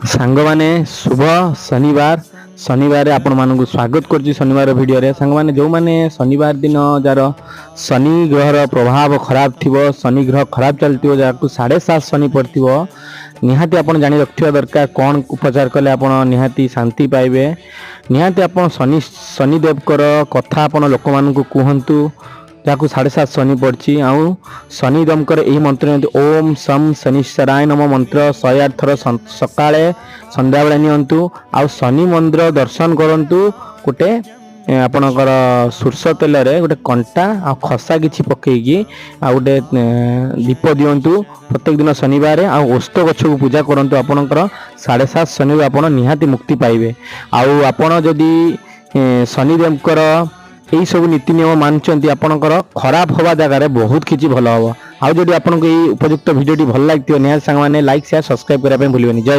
सांग माने शुभ शनिवार शनिवार आपण मानक स्वागत कर शनिवार वीडियो रे सांग माने जो माने शनिवार दिन जार शनि ग्रहर प्रभाव खराब थी शनि ग्रह खराब चलती जहाँ 7.5 शनि पड़ती निहाती आपण जानी रखा दरकार कौन उपचार कले आपण निहाती शांति पाइबे निहाती आपण शनिदेव कथा आपण लोक मानक कहतु जहाँ 7.5 शनि पड़ी आउ शनिदेव यही मंत्र ओम शम शनिश्चराय नम मंत्र 108 थर सकाळे संध्या बेले नियंतु आउ शनि मंदिर दर्शन करंतु गोटे आपणकर सोरष तेल रे गोटे कंटा आ खसा किछि पकेकी आ गोटे दीप दियंतु प्रत्येक दिन शनिवार आ ओस्त गछ को पूजा करंतु आपणकर 7.5 शनि आपण निहाती मुक्ति पाइबे आउ आपण जदि शनिदेवकर यही सब नीति नियम मानते आपंकर खराब हवा जगह बहुत किसी भल हम आउ जब आपको उपयुक्त भिडियो भल लगे निहाती सांग लाइक शेयर सब्सक्राइब करने भूलें। जय